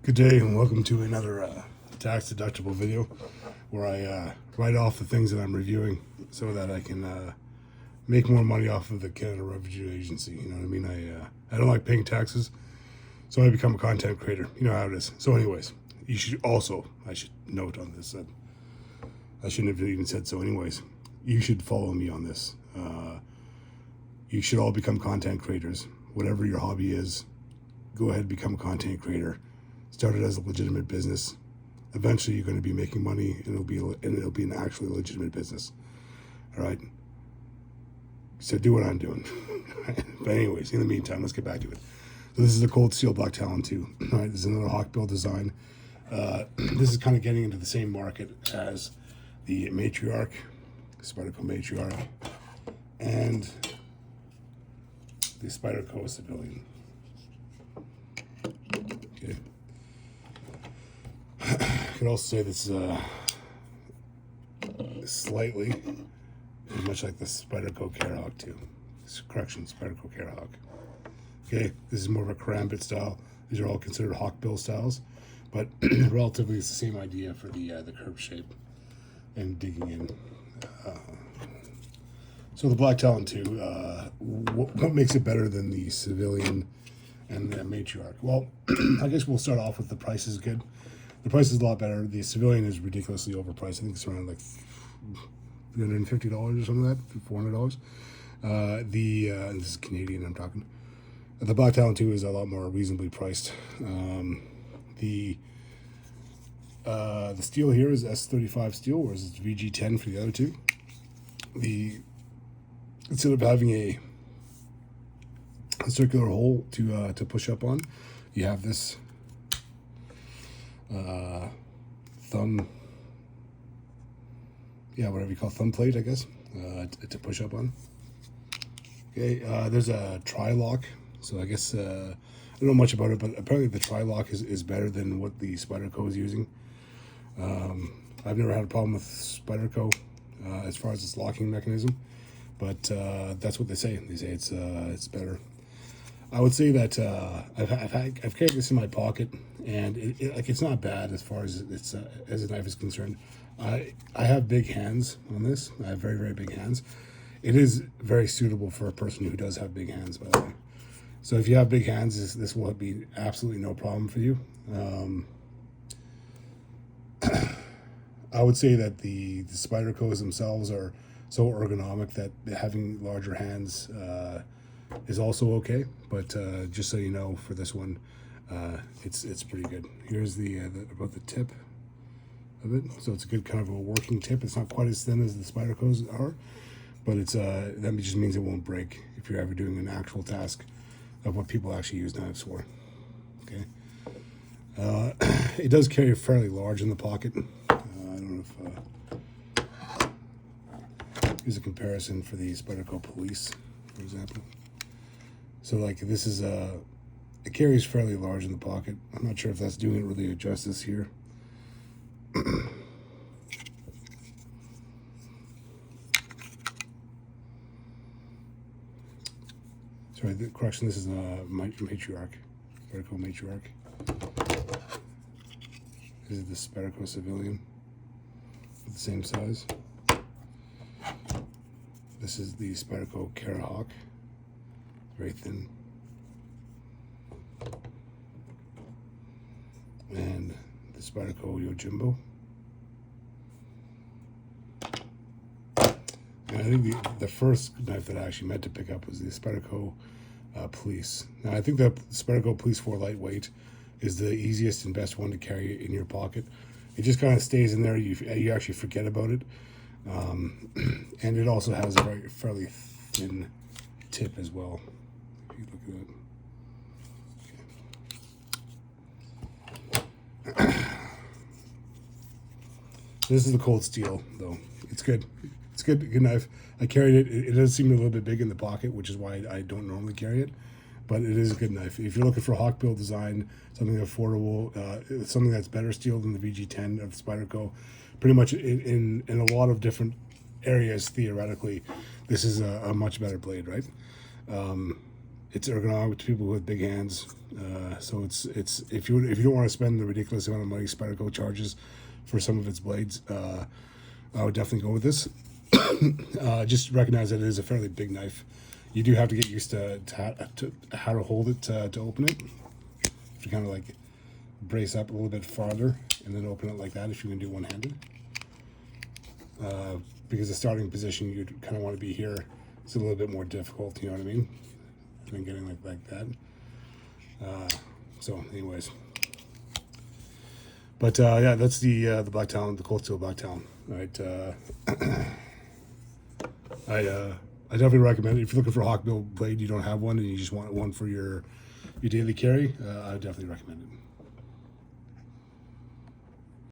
Good day and welcome to another tax deductible video where I write off the things that I'm reviewing so that I can make more money off of the Canada Revenue Agency. You know what I mean? I don't like paying taxes, so I become a content creator. You know how it is. So anyways, you should also, I should note on this that I shouldn't have even said so anyways, you should follow me on this. You should all become content creators. Whatever your hobby is, go ahead and become a content creator. Start it as a legitimate business. Eventually, you're going to be making money, and it'll be an actually legitimate business. All right. So do what I'm doing. But anyways, in the meantime, let's get back to it. So this is the Cold Steel Black Talon 2. All right. This is another Hawkbill design. This is kind of getting into the same market as the Matriarch, Spyderco Matriarch, and the Spyderco Civilian. Okay. I could also say this slightly much like the Spyderco Carahawk too. Correction, Spyderco Carahawk. Okay, this is more of a karambit style. These are all considered hawkbill styles, but relatively it's the same idea for the curve shape and digging in. So the Black Talon 2, what makes it better than the Civilian and the Matriarch? Well, I guess we'll start off with the price is good. The price is a lot better. The Civilian is ridiculously overpriced. I think it's around like $350 or something like that, $400. This is Canadian I'm talking. The Black Talon 2 is a lot more reasonably priced. The steel here is S35 steel, whereas it's VG10 for the other two. Instead of having a circular hole to push up on, you have this thumb, whatever you call thumb plate, I guess, to push up on. Okay, there's a tri-lock, so I guess I don't know much about it, but apparently the tri-lock is better than what the Spyderco is using. I've never had a problem with Spyderco as far as its locking mechanism, but that's what they say. They say it's better. I would say that I've carried this in my pocket, and it's not bad as far as as a knife is concerned. I have big hands on this. I have very, very big hands. It is very suitable for a person who does have big hands, by the way. So if you have big hands, this will be absolutely no problem for you. I would say that the Spydercos themselves are so ergonomic that having larger hands is also okay, but just so you know, for this one, it's pretty good. Here's about the tip of it. So it's a good kind of a working tip. It's not quite as thin as the Spydercos are, but it's that just means it won't break if you're ever doing an actual task of what people actually use knives for. Okay. It does carry fairly large in the pocket. I don't know if here's a comparison for the Spyderco Police, for example. So like this is it carries fairly large in the pocket. I'm not sure if that's doing it really justice here. Sorry, correction, this is a Matriarch, Spyderco Matriarch. This is the Spyderco Civilian, the same size. This is the Spyderco Carahawk, very thin. And the Spyderco Yojimbo. And I think the first knife that I actually meant to pick up was the Spyderco Police. Now I think the Spyderco Police 4 Lightweight is the easiest and best one to carry in your pocket. It just kind of stays in there. You actually forget about it, and it also has a fairly thin tip as well. If you look at that. This is the Cold Steel, though. It's good. It's good knife. I carried it. It does seem a little bit big in the pocket, which is why I don't normally carry it. But it is a good knife. If you're looking for a hawkbill design, something affordable, something that's better steel than the VG10 of Spyderco, pretty much in a lot of different areas, theoretically, this is a much better blade, right? It's ergonomic to people with big hands. So it's if you don't want to spend the ridiculous amount of money Spyderco charges for some of its blades, I would definitely go with this. Just recognize that it is a fairly big knife. You do have to get used to how to hold it to open it. To kind of like brace up a little bit farther and then open it like that if you can do one-handed. Because the starting position you kind of want to be here. It's a little bit more difficult, you know what I mean? And then getting like that. So anyways. But yeah, that's the Black Talon, the cold steel Black Talon. All right. I definitely recommend it. If you're looking for a hawkbill blade, you don't have one, and you just want one for your daily carry, I would definitely recommend it.